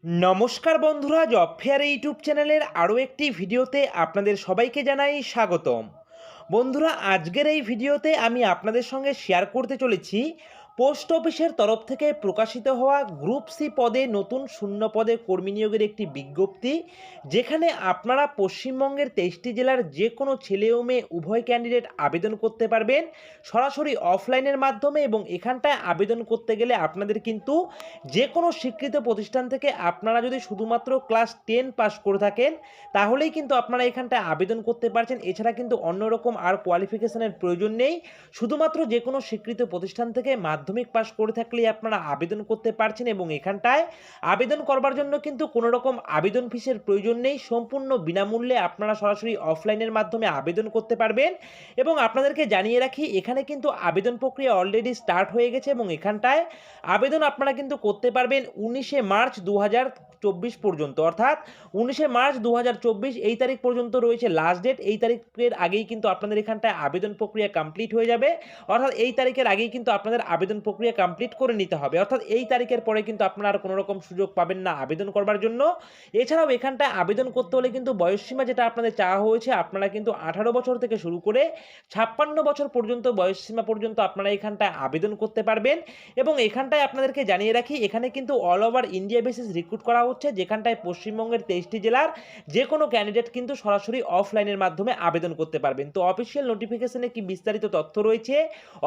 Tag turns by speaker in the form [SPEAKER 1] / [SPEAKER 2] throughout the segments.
[SPEAKER 1] নমস্কার বন্ধুরা, job fair YouTube চ্যানেলের আরও একটি ভিডিওতে আপনাদের সবাইকে জানাই স্বাগতম। বন্ধুরা, আজকের এই ভিডিওতে আমি আপনাদের সঙ্গে শেয়ার করতে চলেছি পোস্ট অফিসের তরফ থেকে প্রকাশিত হওয়া গ্রুপ সি পদে নতুন শূন্য পদে কর্মী নিয়োগের একটি বিজ্ঞপ্তি, যেখানে আপনারা পশ্চিমবঙ্গের 23টি জেলার যে কোনো ছেলে ও মেয়ে উভয় ক্যান্ডিডেট আবেদন করতে পারবেন সরাসরি অফলাইনের মাধ্যমে। এবং এখানটায় আবেদন করতে গেলে আপনাদের কিন্তু যে কোনো স্বীকৃত প্রতিষ্ঠান থেকে আপনারা যদি শুধুমাত্র ক্লাস 10 পাস করে থাকেন তাহলেই কিন্তু আপনারা এখানটায় আবেদন করতে পারছেন। এছাড়া কিন্তু অন্যরকম আর কোয়ালিফিকেশনের প্রয়োজন নেই। শুধুমাত্র যে কোনো স্বীকৃত প্রতিষ্ঠান থেকে মাধ্যমিক পাস করে থাকলেই আপনারা আবেদন করতে পারছেন। এবং এখানটায় আবেদন করবার জন্য কিন্তু কোনো রকম আবেদন ফিসের প্রয়োজন নেই। সম্পূর্ণ বিনামূল্যে আপনারা সরাসরি অফলাইনের মাধ্যমে আবেদন করতে পারবেন। এবং আপনাদেরকে জানিয়ে রাখি, এখানে কিন্তু আবেদন প্রক্রিয়া অলরেডি স্টার্ট হয়ে গেছে এবং এখানটায় আবেদন আপনারা কিন্তু করতে পারবেন 19শে মার্চ 2024 পর্যন্ত। অর্থাৎ 19শে মার্চ 2024 এই তারিখ পর্যন্ত রয়েছে লাস্ট ডেট। এই তারিখের আগেই কিন্তু আপনাদের এখানটায় আবেদন প্রক্রিয়া কমপ্লিট হয়ে যাবে। অর্থাৎ এই তারিখের আগেই কিন্তু আপনাদের আবেদন প্রক্রিয়া কমপ্লিট করে নিতে হবে। অর্থাৎ এই তারিখের পরে কিন্তু আপনারা আর কোনো রকম সুযোগ পাবেন না আবেদন করবার জন্য। এছাড়াও এখানটায় আবেদন করতে হলে কিন্তু বয়সসীমা যেটা আপনাদের চাওয়া হয়েছে, আপনারা কিন্তু 18 বছর থেকে শুরু করে 56 বছর পর্যন্ত বয়সসীমা পর্যন্ত আপনারা এখানটায় আবেদন করতে পারবেন। এবং এখানটায় আপনাদেরকে জানিয়ে রাখি, এখানে কিন্তু all over India basis recruit করা হচ্ছে, যেখানটায় পশ্চিমবঙ্গের 23টি জেলার যে কোনো ক্যান্ডিডেট কিন্তু সরাসরি অফলাইনের মাধ্যমে আবেদন করতে পারবেন। তো অফিসিয়াল নোটিফিকেশনে কি বিস্তারিত তথ্য রয়েছে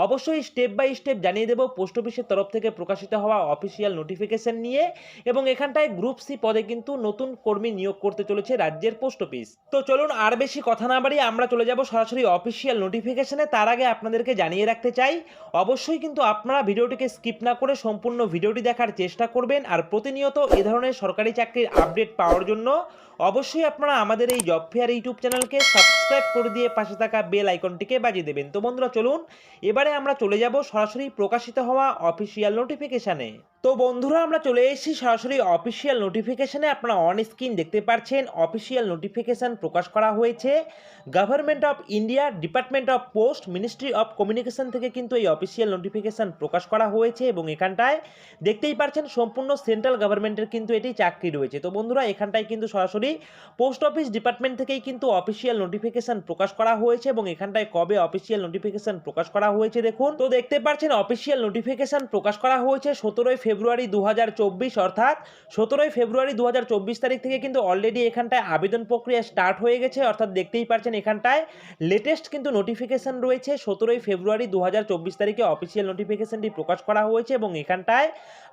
[SPEAKER 1] অবশ্যই স্টেপ বাই স্টেপ জানিয়ে দেবো পোস্ট অফিসের তরফ থেকে প্রকাশিত হওয়া অফিসিয়াল নোটিফিকেশন নিয়ে। এবং এখানটায় গ্রুপ সি পদে কিন্তু নতুন কর্মী নিয়োগ করতে চলেছে রাজ্যের পোস্ট অফিস। তো চলুন আর বেশি কথা না বাড়িয়ে আমরা চলে যাব সরাসরি অফিসিয়াল নোটিফিকেশনে। তার আগে আপনাদেরকে জানিয়ে রাখতে চাই, অবশ্যই কিন্তু আপনারা ভিডিওটিকে স্কিপ না করে সম্পূর্ণ ভিডিওটি দেখার চেষ্টা করবেন। আর প্রতিনিয়ত এ ধরনের সরকারি চাকরির আপডেট পাওয়ার জন্য অবশ্যই আপনারা আমাদের এই জব ফেয়ার ইউটিউব চ্যানেলকে সাবস্ক্রাইব করে দিয়ে পাশে থাকা বেল আইকনটিকে বাজিয়ে দেবেন। তো বন্ধুরা, চলুন এবারে আমরা চলে যাব সরাসরি প্রকাশিত হওয়া অফিসিয়াল নোটিফিকেশানে। তো বন্ধুরা, আমরা চলে এসেছি সরাসরি অফিসিয়াল নোটিফিকেশানে। আপনারা অন স্ক্রিন দেখতে পাচ্ছেন অফিসিয়াল নোটিফিকেশান প্রকাশ করা হয়েছে government of India, department of post, ministry of communication থেকে কিন্তু এই অফিসিয়াল নোটিফিকেশান প্রকাশ করা হয়েছে। এবং এখানটায় দেখতেই পাচ্ছেন সম্পূর্ণ সেন্ট্রাল গভর্নমেন্টের কিন্তু এটি চাকরি রয়েছে। তো বন্ধুরা, এখানটায় কিন্তু সরাসরি পোস্ট অফিস ডিপার্টমেন্ট থেকেই কিন্তু অফিসিয়াল নোটিফিকেশন প্রকাশ করা হয়েছে। এবং এখানটায় কবে অফিসিয়াল নোটিফিকেশন প্রকাশ করা হয়েছে দেখুন। তো দেখতে পাচ্ছেন অফিসিয়াল নোটিফিকেশন প্রকাশ করা হয়েছে 17 ফেব্রুয়ারি 2024। অর্থাৎ 17 ফেব্রুয়ারি 2024 তারিখ থেকে কিন্তু অলরেডি এখানটায় আবেদন প্রক্রিয়া স্টার্ট হয়ে গেছে। অর্থাৎ দেখতেই পাচ্ছেন এখানটায় লেটেস্ট কিন্তু নোটিফিকেশন রয়েছে 17 ফেব্রুয়ারি 2024 তারিখে অফিসিয়াল নোটিফিকেশনটি প্রকাশ করা হয়েছে। এবং এখানটায়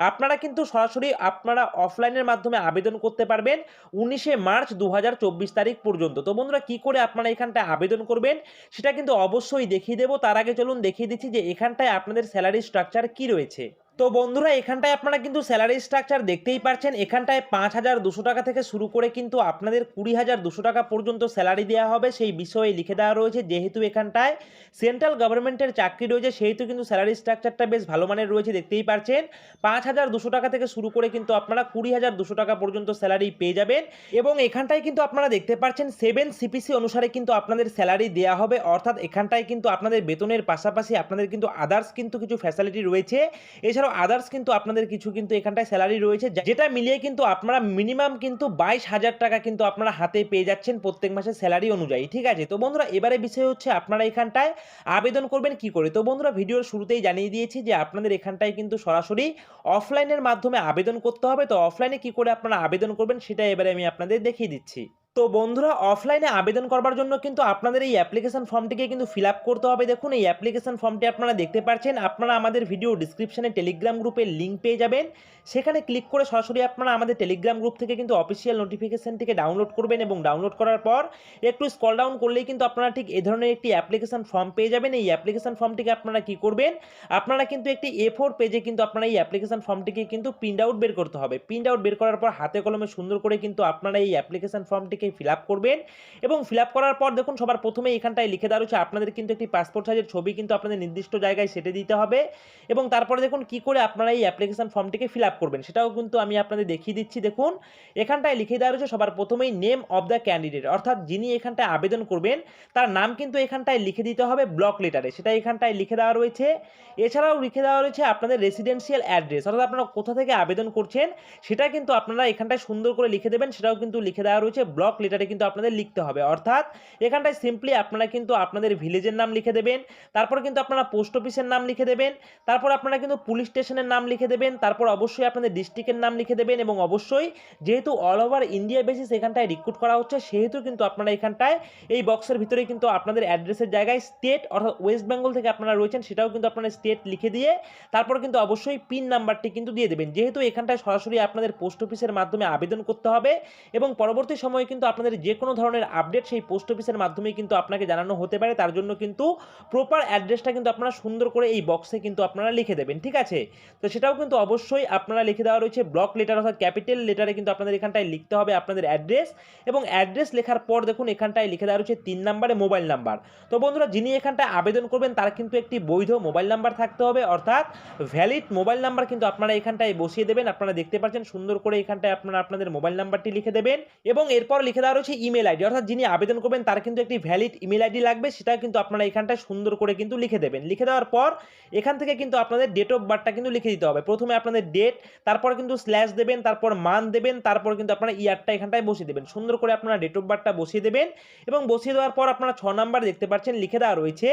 [SPEAKER 1] আপনারা কিন্তু সরাসরি আপনারা অফলাইনের মাধ্যমে আবেদন করতে পারবেন 19শে মার্চ 2024 তারিখ পর্যন্ত। তো বন্ধুরা, কি করে আপনারা এখানটায় আবেদন করবেন সেটা কিন্তু অবশ্যই দেখিয়ে দেবো। তার আগে চলুন দেখিয়ে দিচ্ছি যে এখানটায় আপনাদের স্যালারি স্ট্রাকচার কি রয়েছে। তো বন্ধুরা, এখানটায় আপনারা কিন্তু স্যালারি স্ট্রাকচার দেখতেই পাচ্ছেন। এখানটায় 5,200 টাকা থেকে শুরু করে কিন্তু আপনাদের 20,200 টাকা পর্যন্ত স্যালারি দেওয়া হবে সেই বিষয়ে লিখে দেওয়া রয়েছে। যেহেতু এখানটায় সেন্ট্রাল গভর্নমেন্টের চাকরি রয়েছে সেহেতু কিন্তু স্যালারি স্ট্রাকচারটা বেশ ভালো মানের রয়েছে। দেখতেই পাচ্ছেন 5,200 টাকা থেকে শুরু করে কিন্তু আপনারা 20,200 টাকা পর্যন্ত স্যালারি পেয়ে যাবেন। এবং এখানটায় কিন্তু আপনারা দেখতে পাচ্ছেন 7 সিপিসি অনুসারে কিন্তু আপনাদের স্যালারি দেওয়া হবে। অর্থাৎ এখানটায় কিন্তু আপনাদের বেতনের পাশাপাশি আপনাদের কিন্তু আদার্স কিন্তু কিছু ফ্যাসিলিটি রয়েছে। এছাড়াও আদার্স কিন্তু আপনাদের কিছু কিন্তু এখানটায় স্যালারি রয়েছে, যেটা মিলিয়ে কিন্তু আপনারা মিনিমাম কিন্তু 22,000 টাকা কিন্তু আপনারা হাতে পেয়ে যাচ্ছেন প্রত্যেক মাসের স্যালারি অনুযায়ী। ঠিক আছে। তো বন্ধুরা, এবারে বিষয় হচ্ছে আপনারা এখানটায় আবেদন করবেন কি করে। তো বন্ধুরা, ভিডিওর শুরুতেই জানিয়ে দিয়েছি যে আপনাদের এখানটায় কিন্তু সরাসরি অফলাইনের মাধ্যমে আবেদন করতে হবে। তো অফলাইনে কি করে আপনারা আবেদন করবেন সেটা এবারে আমি আপনাদের দেখিয়ে দিচ্ছি। তো বন্ধুরা, অফলাইনে আবেদন করবার জন্য কিন্তু আপনাদের এই অ্যাপ্লিকেশন ফর্মটিকে কিন্তু ফিল আপ করতে হবে। দেখুন, এই অ্যাপ্লিকেশন ফর্মটি আপনারা দেখতে পাচ্ছেন। আপনারা আমাদের ভিডিও ডিসক্রিপশনে টেলিগ্রাম গ্রুপের লিঙ্ক পেয়ে যাবেন। সেখানে ক্লিক করে সরাসরি আপনারা আমাদের টেলিগ্রাম গ্রুপ থেকে কিন্তু অফিসিয়াল নোটিফিকেশনটিকে ডাউনলোড করবেন। এবং ডাউনলোড করার পর একটু স্ক্রল ডাউন করলেই কিন্তু আপনারা ঠিক এই ধরনের একটি অ্যাপ্লিকেশন ফর্ম পেয়ে যাবেন। এই অ্যাপ্লিকেশন ফর্মটিকে আপনারা কি করবেন, আপনারা কিন্তু একটি A4 পেজে কিন্তু আপনারা এই অ্যাপ্লিকেশন ফর্মটিকে কিন্তু প্রিন্ট আউট বের করতে হবে। প্রিন্ট আউট বের করার পর হাতে কলমে সুন্দর করে কিন্তু আপনারা এই অ্যাপ্লিকেশন ফর্মটিকে ফিল আপ করবেন এবং ফিল আপ করার পর দেখুন সবার প্রথমে এখানটায় লিখে দেওয়া রয়েছে আপনাদের কিন্তু একটি পাসপোর্ট সাইজের ছবি কিন্তু আপনাদের নির্দিষ্ট জায়গায় সেটে দিতে হবে এবং তারপরে দেখুন কি করে আপনারা এই অ্যাপ্লিকেশন ফর্মটিকে ফিল আপ করবেন সেটাও কিন্তু আমি আপনাদের দেখিয়ে দিচ্ছি। দেখুন এখানটায় লিখে দেওয়া রয়েছে সবার প্রথমেই নেম অফ দ্য ক্যান্ডিডেট, অর্থাৎ যিনি এখানটায় আবেদন করবেন তার নাম কিন্তু এখানটায় লিখে দিতে হবে ব্লক লেটারে, সেটা এখানটায় লিখে দেওয়া রয়েছে। এছাড়াও লিখে দেওয়া রয়েছে আপনাদের রেসিডেন্সিয়াল অ্যাড্রেস, অর্থাৎ আপনারা কোথা থেকে আবেদন করছেন সেটা কিন্তু আপনারা এখানটায় সুন্দর করে লিখে দেবেন, সেটাও কিন্তু লিখে দেওয়া রয়েছে ব্লক লেটারে কিন্তু আপনাদের লিখতে হবে। অর্থাৎ এখানটায় সিম্পলি আপনারা কিন্তু আপনাদের ভিলেজের নাম লিখে দেবেন, তারপর কিন্তু আপনারা পোস্ট অফিসের নাম লিখে দেবেন, তারপর আপনারা কিন্তু পুলিশ স্টেশনের নাম লিখে দেবেন, তারপর অবশ্যই আপনাদের ডিস্ট্রিক্টের নাম লিখে দেবেন এবং অবশ্যই যেহেতু অল ওভার ইন্ডিয়া বেসিস এখানটায় রিক্রুট করা হচ্ছে সেহেতু কিন্তু আপনারা এখানটায় এই বক্সের ভিতরে কিন্তু আপনাদের অ্যাড্রেসের জায়গায় স্টেট অর্থাৎ ওয়েস্ট বেঙ্গল থেকে আপনারা রয়েছেন সেটাও কিন্তু আপনারা স্টেট লিখে দিয়ে তারপর কিন্তু অবশ্যই পিন নাম্বারটি কিন্তু দিয়ে দেবেন, যেহেতু এখানটায় সরাসরি আপনাদের পোস্ট অফিসের মাধ্যমে আবেদন করতে হবে এবং পরবর্তী সময়ে কিন্তু আপনাদের যে কোনো ধরনের আপডেট সেই পোস্ট অফিসের মাধ্যমেই কিন্তু আপনাকে জানানো হতে পারে, তার জন্য কিন্তু প্রপার অ্যাড্রেসটা কিন্তু আপনারা সুন্দর করে এই বক্সে কিন্তু আপনারা লিখে দেবেন। ঠিক আছে, তো সেটাও কিন্তু অবশ্যই আপনারা লিখে দেওয়া রয়েছে ব্লক লেটার অর্থাৎ ক্যাপিটাল লেটারে কিন্তু আপনাদের এখানটায় লিখতে হবে আপনাদের অ্যাড্রেস এবং অ্যাড্রেস লেখার পর দেখুন এখানটায় লিখে দেওয়া রয়েছে 3 নম্বরে মোবাইল নাম্বার। তো বন্ধুরা যিনি এখানটায় আবেদন করবেন তার কিন্তু একটি বৈধ মোবাইল নাম্বার থাকতে হবে, অর্থাৎ ভ্যালিড মোবাইল নাম্বার কিন্তু আপনারা এখানটায় বসিয়ে দেবেন। আপনারা দেখতে পাচ্ছেন সুন্দর করে এখানটায় আপনারা আপনাদের মোবাইল নাম্বারটি লিখে দেবেন এবং এরপর লিখে দেওয়া রয়েছে ইমেল আইডি, অর্থাৎ যিনি আবেদন করবেন তার কিন্তু একটি ভ্যালিড ইমেল আইডি লাগবে, সেটা কিন্তু আপনারা এখানটায় সুন্দর করে কিন্তু লিখে দেবেন। লিখে দেওয়ার পর এখান থেকে কিন্তু আপনাদের ডেট অফ বার্থটা কিন্তু লিখে দিতে হবে, প্রথমে আপনাদের ডেট, তারপর কিন্তু স্ল্যাশ দেবেন, তারপর মান্থ দেবেন, তারপর কিন্তু আপনারা ইয়ারটা এখানটায় বসিয়ে দেবেন। সুন্দর করে আপনারা ডেট অফ বার্থটা বসিয়ে দেবেন এবং বসিয়ে দেওয়ার পর আপনারা 6 নাম্বার দেখতে পাচ্ছেন লিখে দেওয়া রয়েছে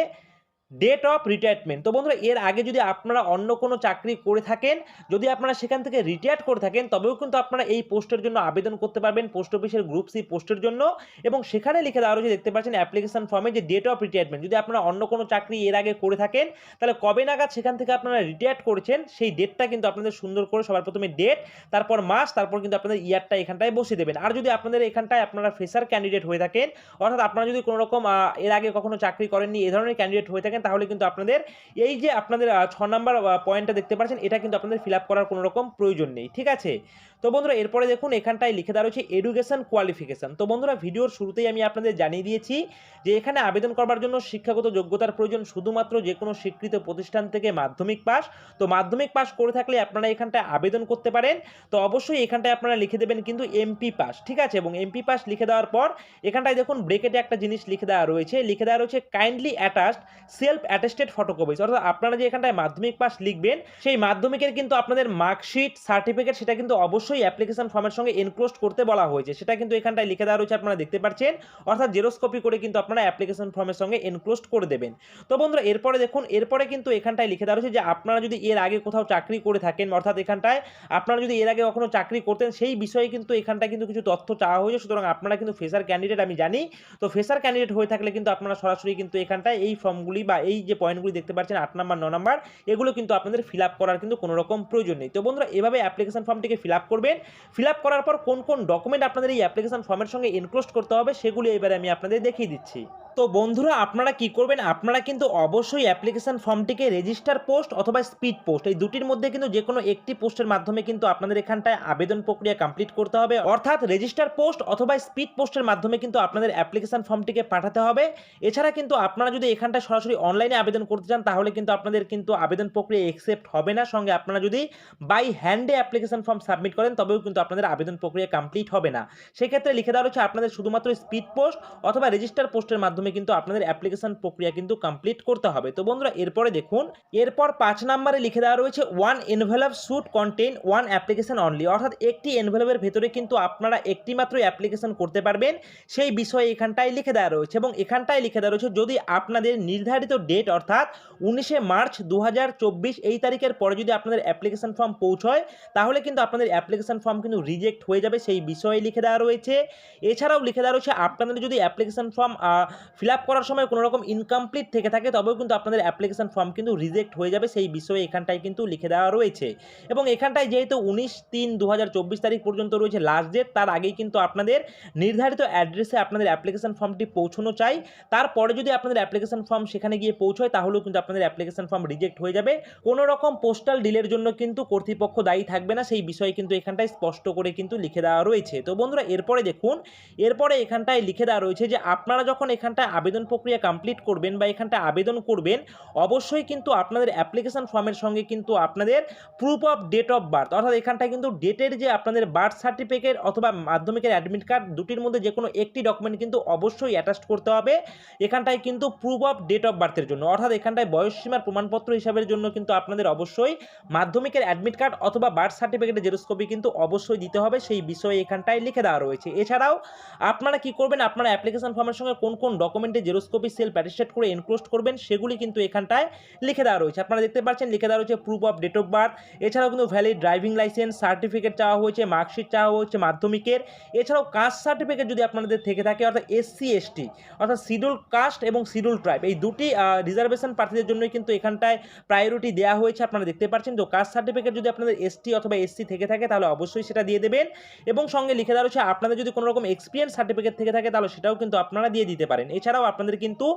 [SPEAKER 1] ডেট অফ রিটায়ারমেন্ট। তো বন্ধুরা এর আগে যদি আপনারা অন্য কোনো চাকরি করে থাকেন, যদি আপনারা সেখান থেকে রিটায়ার্ড করে থাকেন তবেও কিন্তু আপনারা এই পোস্টের জন্য আবেদন করতে পারবেন, পোস্ট অফিসের গ্রুপ সি পোস্টের জন্য এবং সেখানে লিখে দেওয়া রয়েছে দেখতে পাচ্ছেন অ্যাপ্লিকেশন ফর্মে যে ডেট অফ রিটায়ারমেন্ট, যদি আপনারা অন্য কোনো চাকরি এর আগে করে থাকেন তাহলে কবে নাগাদ সেখান থেকে আপনারা রিটায়ার্ড করেছেন সেই ডেটটা কিন্তু আপনাদের সুন্দর করে সবার প্রথমে ডেট, তারপর মাস, তারপর কিন্তু আপনাদের ইয়ারটা এখানটায় বসিয়ে দেবেন। আর যদি আপনাদের এখানটায় আপনারা ফ্রেশার ক্যান্ডিডেট হয়ে থাকেন, অর্থাৎ আপনারা যদি কোনো রকম এর আগে কখনো চাকরি করেননি এই ধরনের ক্যান্ডিডেট হয়ে থাকেন, তাহলে কিন্তু আপনাদের এই যে আপনাদের 6 নাম্বার পয়েন্টটা দেখতে পাচ্ছেন এটা কিন্তু আপনাদের ফিল আপ করার কোনো রকম প্রয়োজন নেই। ঠিক আছে, তো বন্ধুরা এরপরে দেখুন এখানটায় লিখে দেওয়া রয়েছে এডুকেশন কোয়ালিফিকেশন। তো বন্ধুরা ভিডিওর শুরুতেই আমি আপনাদের জানিয়ে দিয়েছি যে এখানে আবেদন করবার জন্য শিক্ষাগত যোগ্যতার প্রয়োজন শুধুমাত্র যে কোনো স্বীকৃত প্রতিষ্ঠান থেকে মাধ্যমিক পাস। তো মাধ্যমিক পাস করে থাকলে আপনারা এখানটায় আবেদন করতে পারেন। তো অবশ্যই এখানটায় আপনারা লিখে দেবেন কিন্তু এমপি পাস। ঠিক আছে, এবং এমপি পাস লিখে দেওয়ার পর এখানটায় দেখুন ব্রেকেটে একটা জিনিস লিখে দেওয়া রয়েছে kindly attached self attested photocopies, অর্থাৎ আপনারা যে এখানটায় মাধ্যমিক পাস লিখবেন সেই মাধ্যমিকের কিন্তু আপনাদের মার্কশিট সার্টিফিকেট সেটা কিন্তু অবশ্যই অ্যাপ্লিকেশন ফর্মের সঙ্গে এনক্লোজ করতে বলা হয়েছে, সেটা কিন্তু এখানটায় লিখে দেওয়া রয়েছে আপনারা দেখতে পাচ্ছেন, অর্থাৎ জেরক্স কপি করে কিন্তু আপনারা অ্যাপ্লিকেশন ফর্মের সঙ্গে এনক্লোজ করে দেবেন। তো বন্ধুরা এরপরে দেখুন এরপরে কিন্তু এখানটায় লিখে দেওয়া রয়েছে যে আপনারা যদি এর আগে কোথাও চাকরি করে থাকেন, অর্থাৎ এখানটায় আপনারা যদি এর আগে কখনো চাকরি করতেন সেই বিষয়ে কিন্তু এখানটায় কিন্তু কিছু তথ্য চাওয়া হয়েছে, সুতরাং আপনারা কিন্তু ফ্রেশার ক্যান্ডিডেট আমি জানি, তো ফ্রেশার ক্যান্ডিডেট হয়ে থাকলে কিন্তু আপনারা সরাসরি কিন্তু এখানটায় এই ফর্মগুলি বা এই যে পয়েন্টগুলি দেখতে পাচ্ছেন 8 নাম্বার 9 নাম্বার এগুলো কিন্তু আপনাদের ফিল আপ করার কিন্তু কোনো রকম প্রয়োজন নেই। তো বন্ধুরা এভাবে অ্যাপ্লিকেশন ফর্মটিকে ফিল আপ করবেন, ফিল আপ করার পর কোন কোন ডকুমেন্ট আপনাদের এই অ্যাপ্লিকেশন ফর্মের সঙ্গে এনক্লোজ করতে হবে সেগুলি এবারে আমি আপনাদের দেখিয়ে দিচ্ছি। তো বন্ধুরা আপনারা কি করবেন, আপনারা কিন্তু অবশ্যই অ্যাপ্লিকেশন ফর্মটিকে রেজিস্টার পোস্ট অথবা স্পিড পোস্ট এই দুটির মধ্যে কিন্তু যে কোনো একটি পোস্টের মাধ্যমে কিন্তু আপনাদের এখানটায় আবেদন প্রক্রিয়া কমপ্লিট করতে হবে, অর্থাৎ রেজিস্টার পোস্ট অথবা স্পিড পোস্টের মাধ্যমে কিন্তু আপনাদের অ্যাপ্লিকেশন ফর্মটিকে পাঠাতে হবে। এছাড়া কিন্তু আপনারা যদি এখানটায় সরাসরি অনলাইনে আবেদন করতে চান তাহলে কিন্তু আপনাদের কিন্তু আবেদন প্রক্রিয়া অ্যাকসেপ্ট হবে না, সঙ্গে আপনারা যদি বাই হ্যান্ডে অ্যাপ্লিকেশন ফর্ম সাবমিট করেন তবেও কিন্তু আপনাদের আবেদন প্রক্রিয়া কমপ্লিট হবে না। সেক্ষেত্রে লিখে দেওয়া রয়েছে আপনাদের শুধুমাত্র স্পিড পোস্ট অথবা রেজিস্টার পোস্টের মাধ্যমে কিন্তু আপনাদের অ্যাপ্লিকেশন প্রক্রিয়া কিন্তু কমপ্লিট করতে হবে। তো বন্ধুরা এরপরে দেখুন এরপর 5 নম্বরে লিখে দেওয়া রয়েছে one envelope should contain one application only, অর্থাৎ একটি এনভেলপের ভেতরে কিন্তু আপনারা একটি মাত্র অ্যাপ্লিকেশন করতে পারবেন সেই বিষয়ে এখানটায় লিখে দেওয়া রয়েছে এবং এখানটায় লিখে দেওয়া রয়েছে যদি আপনাদের নির্ধারিত ডেট অর্থাৎ 19শে মার্চ 2024 এই তারিখের পরে যদি আপনাদের অ্যাপ্লিকেশন ফর্ম পৌঁছয় তাহলে কিন্তু আপনাদের অ্যাপ্লিকেশন ফর্ম কিন্তু রিজেক্ট হয়ে যাবে সেই বিষয়ে লিখে দেওয়া রয়েছে। এছাড়াও লিখে দেওয়া রয়েছে আপনাদের যদি অ্যাপ্লিকেশন ফর্ম ফিল আপ করার সময় কোনো রকম ইনকমপ্লিট থেকে থাকে তবেও কিন্তু আপনাদের অ্যাপ্লিকেশন ফর্ম কিন্তু রিজেক্ট হয়ে যাবে, সেই বিষয়ে এখানটায় কিন্তু লিখে দেওয়া রয়েছে। এবং এখানটায় যেহেতু 19/3/2024 তারিখ পর্যন্ত রয়েছে লাস্ট ডেট, তার আগেই কিন্তু আপনাদের নির্ধারিত অ্যাড্রেসে আপনাদের অ্যাপ্লিকেশন ফর্মটি পৌঁছানো চাই। তারপরে যদি আপনাদের অ্যাপ্লিকেশন ফর্ম সেখানে গিয়ে পৌঁছয় তাহলেও কিন্তু আপনাদের অ্যাপ্লিকেশন ফর্ম রিজেক্ট হয়ে যাবে। কোনো রকম পোস্টাল ডিলের জন্য কিন্তু কর্তৃপক্ষ দায়ী থাকবে না, সেই বিষয়ে কিন্তু এখানটায় স্পষ্ট করে কিন্তু লিখে দেওয়া রয়েছে। তো বন্ধুরা এরপরে দেখুন, এরপরে এখানটায় লিখে দেওয়া রয়েছে যে আপনারা যখন এখানটায় আবেদন প্রক্রিয়া কমপ্লিট করবেন বা এখানটায় আবেদন করবেন, অবশ্যই কিন্তু আপনাদের অ্যাপ্লিকেশন ফর্মের সঙ্গে কিন্তু আপনাদের proof of date of birth, অর্থাৎ এখানটায় কিন্তু ডেটের যে আপনাদের বার্থ সার্টিফিকেট অথবা মাধ্যমিকের অ্যাডমিট কার্ড, দুটির মধ্যে যে কোনো একটি ডকুমেন্ট কিন্তু অবশ্যই অ্যাটাচ করতে হবে এখানটায় কিন্তু প্রুফ অফ ডেট অফ বার্থের জন্য। অর্থাৎ এখানটায় বয়সসীমার প্রমাণপত্র হিসাবের জন্য কিন্তু আপনাদের অবশ্যই মাধ্যমিকের অ্যাডমিট কার্ড অথবা বার্থ সার্টিফিকেটের জেরক্স কপি কিন্তু অবশ্যই দিতে হবে, সেই বিষয়ে এখানটায় লিখে দেওয়া রয়েছে। এছাড়াও আপনারা কি করবেন, আপনারা অ্যাপ্লিকেশন ফর্মের সঙ্গে কোন কোন ডকুমেন্টের জেরক্স কপি সেলফ অ্যাটেস্টেড করে এনক্লোজ করবেন সেগুলি কিন্তু এখানটায় লিখে দেওয়া রয়েছে। আপনারা দেখতে পাচ্ছেন লিখে দেওয়া রয়েছে proof of date of birth, এছাড়াও কিন্তু ভ্যালিড ড্রাইভিং লাইসেন্স সার্টিফিকেট চাওয়া হয়েছে, মার্কশিট চাওয়া হয়েছে মাধ্যমিকের, এছাড়াও কাস্ট সার্টিফিকেট যদি আপনাদের থেকে থাকে, অর্থাৎ SC ST অর্থাৎ শিডিউল কাস্ট এবং শিডিউল ট্রাইব, এই দুটি রিজার্ভেশন প্রার্থীদের জন্যই কিন্তু এখানটায় প্রায়োরিটি দেওয়া হয়েছে। আপনারা দেখতে পাচ্ছেন তো কাস্ট সার্টিফিকেট যদি আপনাদের ST অথবা SC থেকে থাকে তাহলে অবশ্যই সেটা দিয়ে দেবেন, এবং সঙ্গে লিখে দেওয়া রয়েছে আপনাদের যদি কোনো রকম এক্সপিরিয়েন্স সার্টিফিকেট থেকে থাকে তাহলে সেটাও কিন্তু আপনারা দিয়ে দিতে পারেন। এছাড়াও আপনাদের কিন্তু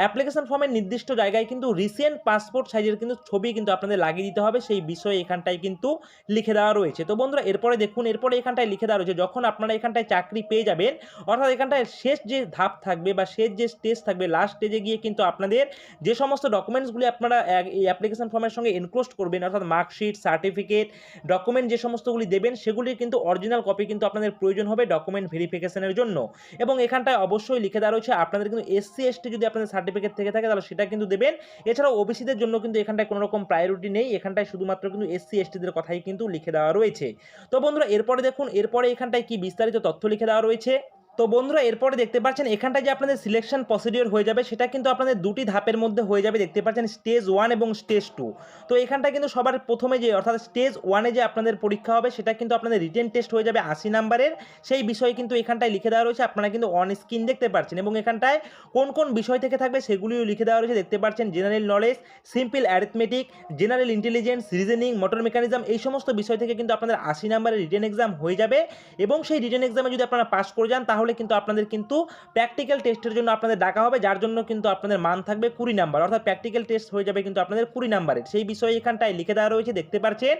[SPEAKER 1] অ্যাপ্লিকেশন ফর্মের নির্দিষ্ট জায়গায় কিন্তু রিসেন্ট পাসপোর্ট সাইজের কিন্তু ছবি কিন্তু আপনাদের লাগিয়ে দিতে হবে, সেই বিষয়ে এখানটায় কিন্তু লিখে দেওয়া রয়েছে। তো বন্ধুরা এরপরে দেখুন, এরপরে এখানটায় লিখে দেওয়া রয়েছে যখন আপনারা এখানটায় চাকরি পেয়ে যাবেন, অর্থাৎ এখানটায় শেষ যে ধাপ থাকবে বা শেষ যে স্টেজ থাকবে, লাস্ট স্টেজে গিয়ে কিন্তু আপনাদের যে সমস্ত ডকুমেন্টসগুলি আপনারা এই অ্যাপ্লিকেশন ফর্মের সঙ্গে এনক্লোজ করবেন, অর্থাৎ মার্কশিট সার্টিফিকেট ডকুমেন্ট যে সমস্তগুলি দেবেন সেগুলির কিন্তু অরিজিনাল কপি কিন্তু আপনাদের প্রয়োজন হবে ডকুমেন্ট ভেরিফিকেশনের জন্য। এবং এখানটায় অবশ্যই লিখে দেওয়া রয়েছে আপনাদের কিন্তু SC ST যদি আপনাদের সার্টিফিকেট থেকে থাকে তাহলে সেটা কিন্তু দেবেন। এছাড়াও ওবিসিদের জন্য কিন্তু এখানটায় কোনো রকম প্রায়োরিটি নেই, এখানটায় শুধুমাত্র কিন্তু SC STদের কথাই কিন্তু লিখে দেওয়া রয়েছে। তো বন্ধুরা এরপরে দেখুন, এরপরে এখানটায় কি বিস্তারিত তথ্য লিখে দেওয়া রয়েছে। তো বন্ধুরা এরপরে দেখতে পাচ্ছেন এখানটায় যে আপনাদের সিলেকশন প্রসিডিওর হয়ে যাবে সেটা কিন্তু আপনাদের দুটি ধাপের মধ্যে হয়ে যাবে, দেখতে পাচ্ছেন স্টেজ 1 এবং স্টেজ 2। তো এখানটায় কিন্তু সবার প্রথমে যে অর্থাৎ স্টেজ 1-এ যে আপনাদের পরীক্ষা হবে সেটা কিন্তু আপনাদের রিটেন টেস্ট হয়ে যাবে 80 নাম্বারের, সেই বিষয়ে কিন্তু এখানটায় লিখে দেওয়া রয়েছে, আপনারা কিন্তু অন স্ক্রিন দেখতে পাচ্ছেন। এবং এখানটায় কোন কোন বিষয় থেকে থাকবে সেগুলিও লিখে দেওয়া রয়েছে, দেখতে পাচ্ছেন general knowledge, simple arithmetic, general intelligence, reasoning, motor mechanism, এই সমস্ত বিষয় থেকে কিন্তু আপনাদের 80 নাম্বারের রিটেন এক্সাম হয়ে যাবে। এবং সেই রিটেন এক্সামে যদি আপনারা পাস করে যান তাহলে কিন্তু আপনাদের কিন্তু প্র্যাকটিক্যাল টেস্টের জন্য আপনাদের ডাকা হবে, যার জন্য কিন্তু আপনাদের মান থাকবে 20 নাম্বার, অর্থাৎ প্র্যাকটিক্যাল টেস্ট হয়ে যাবে কিন্তু আপনাদের 20 নাম্বারের, সেই বিষয়ে এখানটায় লিখে দেওয়া রয়েছে দেখতে পাচ্ছেন।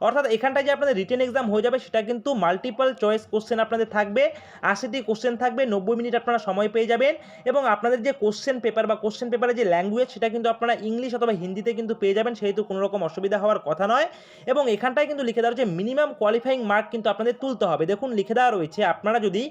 [SPEAKER 1] অর্থাৎ এখানটায় যে আপনাদের রিটেন এক্সাম হয়ে যাবে সেটা কিন্তু মাল্টিপল চয়েস কোশ্চেন আপনাদের থাকবে, 80টি কোশ্চেন থাকবে, 90 মিনিট আপনারা সময় পেয়ে যাবেন। এবং আপনাদের যে কোশ্চেন পেপার বা কোশ্চেন পেপারের যে ল্যাঙ্গুয়েজ সেটা কিন্তু আপনারা ইংলিশ অথবা হিন্দিতে কিন্তু পেয়ে যাবেন, সেহেতু কোনো রকম অসুবিধা হওয়ার কথা নয়। এবং এখানটায় কিন্তু লিখে দেওয়া রয়েছে মিনিমাম কোয়ালিফাইং মার্ক কিন্তু আপনাদের তুলতে হবে। দেখুন লিখে দেওয়া রয়েছে আপনারা যদি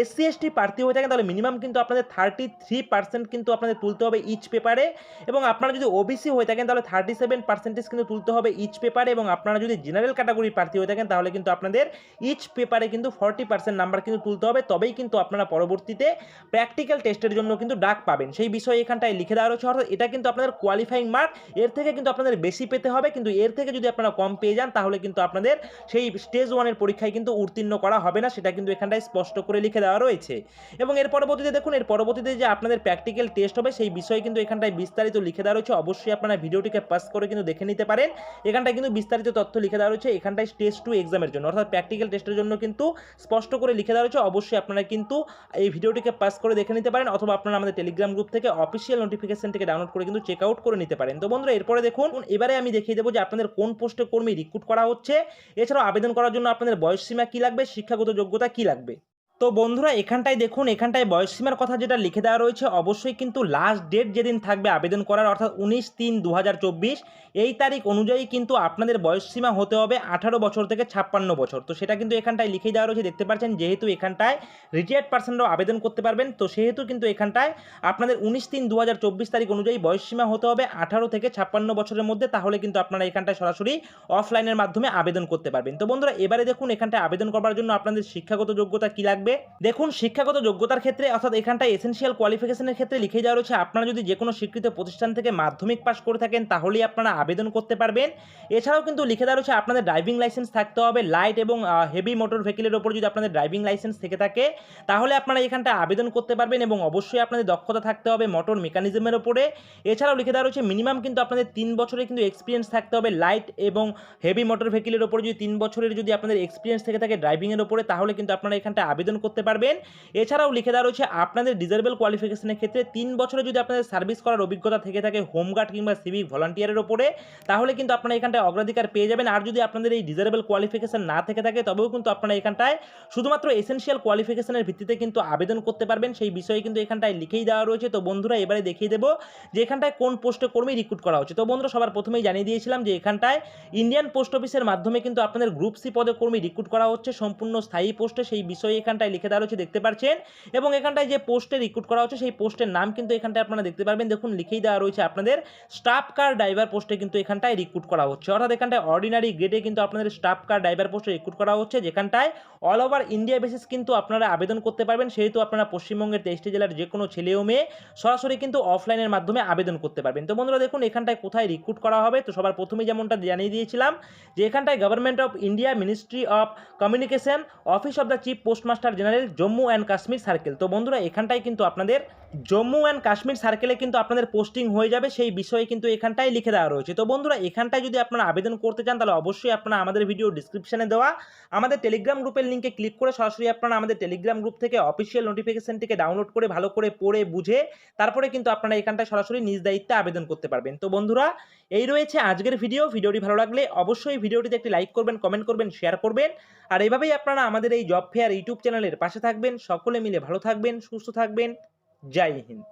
[SPEAKER 1] SC ST প্রার্থী হয়ে থাকেন তাহলে মিনিমাম কিন্তু আপনাদের 33% কিন্তু আপনাদের তুলতে হবে ইচ পেপারে, এবং আপনারা যদি ওবিসি হয়ে থাকেন তাহলে 37% কিন্তু তুলতে হবে ইচ পেপারে, এবং আপনারা যদি জেনারেল ক্যাটাগরির প্রার্থী হয়ে থাকেন তাহলে কিন্তু আপনাদের ইচ পেপারে কিন্তু 40% নাম্বার কিন্তু তুলতে হবে, তবেই কিন্তু আপনারা পরবর্তীতে প্র্যাকটিক্যাল টেস্টের জন্য কিন্তু ডাক পাবেন, সেই বিষয়ে এখানটায় লিখে দেওয়া রয়েছে। অর্থাৎ এটা কিন্তু আপনাদের কোয়ালিফাইং মার্ক, এর থেকে কিন্তু আপনাদের বেশি পেতে হবে, কিন্তু এর থেকে যদি আপনারা কম পেয়ে যান তাহলে কিন্তু আপনাদের সেই স্টেজ 1-এর পরীক্ষায় কিন্তু উত্তীর্ণ করা হবে না, সেটা কিন্তু এখানটায় স্পষ্ট করে লিখে দেওয়া রয়েছে। এবং এর পরবর্তীতে দেখুন, এর পরবর্তীতে যে আপনাদের প্র্যাকটিক্যাল টেস্ট হবে সেই বিষয়ে কিন্তু এখানটায় বিস্তারিত লিখে দেওয়া রয়েছে, অবশ্যই আপনারা ভিডিওটিকে পাস করে কিন্তু দেখে নিতে পারেন, এখানটায় কিন্তু বিস্তারিত তথ্য লিখে দেওয়া রয়েছে এখানটায় স্টেজ 2 এক্সামের জন্য, অর্থাৎ প্র্যাকটিক্যাল টেস্টের জন্য কিন্তু স্পষ্ট করে লিখে দেওয়া রয়েছে। অবশ্যই আপনারা কিন্তু এই ভিডিওটিকে পাস করে দেখে নিতে পারেন, অথবা আপনারা আমাদের টেলিগ্রাম গ্রুপ থেকে অফিসিয়াল নোটিফিকেশন থেকে ডাউনলোড করে কিন্তু চেক আউট করে নিতে পারেন। তো বন্ধুরা এরপরে দেখুন, এবারে আমি দেখিয়ে দেবো যে আপনাদের কোন পোস্টে কর্মী রিক্রুট করা হচ্ছে, এছাড়াও আবেদন করার জন্য আপনাদের বয়সসীমা কী লাগবে, শিক্ষাগত যোগ্যতা কী লাগবে। তো বন্ধুরা এখানটায় দেখুন, এখানটায় বয়সসীমার কথা যেটা লিখে দেওয়া রয়েছে, অবশ্যই কিন্তু লাস্ট ডেট যেদিন থাকবে আবেদন করার, অর্থাৎ 19/3/2024 এই তারিখ অনুযায়ী কিন্তু আপনাদের বয়সসীমা হতে হবে 18 বছর থেকে 56 বছর। তো সেটা কিন্তু এখানটায় লিখে দেওয়া রয়েছে দেখতে পাচ্ছেন, যেহেতু এখানটায় রিটায়ার্ড পার্সনরাও আবেদন করতে পারবেন, তো সেহেতু কিন্তু এখানটায় আপনাদের 19/3/2024 তারিখ অনুযায়ী বয়সসীমা হতে হবে 18 থেকে 56 বছরের মধ্যে, তাহলে কিন্তু আপনারা এখানটায় সরাসরি অফলাইনের মাধ্যমে আবেদন করতে পারবেন। তো বন্ধুরা এবারে দেখুন, এখানটায় আবেদন করার জন্য আপনাদের শিক্ষাগত যোগ্যতা কী লাগবে। থাকবে। দেখুন, শিক্ষাগত যোগ্যতার ক্ষেত্রে অর্থাৎ এখানটায় এসেনশিয়াল কোয়ালিফিকেশনের ক্ষেত্রে লিখে দেওয়া রয়েছে আপনারা যদি যে কোনো স্বীকৃত প্রতিষ্ঠান থেকে মাধ্যমিক পাস করে থাকেন তাহলেই আপনারা আবেদন করতে পারবেন। এছাড়াও কিন্তু লিখে দেওয়া রয়েছে আপনাদের ড্রাইভিং লাইসেন্স থাকতে হবে। লাইট এবং হেভি মোটর ভেহিকেলের ওপর যদি আপনাদের ড্রাইভিং লাইসেন্স থেকে থাকে তাহলে আপনারা এখানটায় আবেদন করতে পারবেন এবং অবশ্যই আপনাদের দক্ষতা থাকতে হবে মোটর মেকানিজমের ওপরে। এছাড়াও লিখে দেওয়া রয়েছে মিনিমাম কিন্তু আপনাদের 3 বছরের কিন্তু এক্সপিরিয়েন্স থাকতে হবে লাইট এবং হেভি মোটর ভেহিকেলের ওপরে। যদি 3 বছরের যদি আপনাদের এক্সপিরিয়েন্স থেকে থাকে ড্রাইভিংয়ের ওপরে তাহলে কিন্তু আপনারা এখানটায় আবেদন করতে পারবেন। এছাড়াও লিখে দেওয়া রয়েছে আপনাদের ডিজারেবল কোয়ালিফিকেশনের ক্ষেত্রে 3 বছরে যদি আপনাদের সার্ভিস করার অভিজ্ঞতা থেকে থাকে হোমগার্ড কিংবা সিভিক ভলান্টিয়ারের ওপরে তাহলে কিন্তু আপনারা এখানটায় অগ্রাধিকার পেয়ে যাবেন। আর যদি আপনাদের এই ডিজারেবল কোয়ালিফিকেশন না থেকে থাকে তবেও কিন্তু আপনারা এখানটায় শুধুমাত্র এসেনশিয়াল কোয়ালিফিকেশনের ভিত্তিতে কিন্তু আবেদন করতে পারবেন। সেই বিষয়ে কিন্তু এখানটায় লিখেই দেওয়া রয়েছে। তো বন্ধুরা এবারে দেখিয়ে দেবো যে এখানটায় কোন পোস্টে কর্মী রিক্রুট করা হচ্ছে। তো বন্ধুরা সবার প্রথমেই জানিয়ে দিয়েছিলাম যে এখানটায় ইন্ডিয়ান পোস্ট অফিসের মাধ্যমে কিন্তু আপনাদের গ্রুপ সি পদে কর্মী রিক্রুট করা হচ্ছে সম্পূর্ণ স্থায়ী পোস্টে। সেই বিষয়ে এখানটায় লিখে দেওয়া রয়েছে দেখতে পাচ্ছেন এবং এখানটায় যে পোস্টে রিক্রুট করা হচ্ছে সেই পোস্টের নাম কিন্তু এখানটায় আপনারা দেখতে পারবেন। দেখুন লিখেই দেওয়া রয়েছে আপনাদের স্টাফ কার ড্রাইভার পোস্টে কিন্তু এখানটায় রিক্রুট করা হচ্ছে। অর্থাৎ এখানটায় অর্ডিনারি গ্রেডে কিন্তু আপনাদের স্টাফ কার ড্রাইভার পোস্টে রিক্রুট করা হচ্ছে যেখানটায় অল ওভার ইন্ডিয়া বেসিস কিন্তু আপনারা আবেদন করতে পারবেন। সেহেতু আপনারা পশ্চিমবঙ্গের 23টি জেলার যে কোনো ছেলে ও মেয়ে সরাসরি কিন্তু অফলাইনের মাধ্যমে আবেদন করতে পারবেন। তো বন্ধুরা দেখুন এখানটায় কোথায় রিক্রুট করা হবে। তো সবার প্রথমেই যেমনটা জানিয়ে দিয়েছিলাম যে এখানটায় government of India ministry of communication office of the chief postmaster general Jammu and Kashmir circle. তো বন্ধুরা এখানটায় কিন্তু আপনাদের জম্মু অ্যান্ড কাশ্মীর সার্কেলে কিন্তু আপনাদের পোস্টিং হয়ে যাবে সেই বিষয়ে কিন্তু এখানটায় লিখে দেওয়া রয়েছে। তো বন্ধুরা এখানটায় যদি আপনারা আবেদন করতে চান তাহলে অবশ্যই আপনারা আমাদের ভিডিও ডিসক্রিপশনে দেওয়া আমাদের টেলিগ্রাম গ্রুপের লিঙ্কে ক্লিক করে সরাসরি আপনারা আমাদের টেলিগ্রাম গ্রুপ থেকে অফিসিয়াল নোটিফিকেশনটিকে ডাউনলোড করে ভালো করে পড়ে বুঝে তারপরে কিন্তু আপনারা এখানটায় সরাসরি নিজ দায়িত্বে আবেদন করতে পারবেন। তো বন্ধুরা এই রয়েছে আজকের ভিডিওটি ভালো লাগলে অবশ্যই ভিডিওটিতে একটি লাইক করবেন, কমেন্ট করবেন, শেয়ার করবেন। আর এভাবেই আপনারা আমাদের এই জব ফেয়ার ইউটিউব চ্যানেলের পাশে থাকবেন। সকলে মিলে ভালো থাকবেন, সুস্থ থাকবেন। জয় হিন্দ।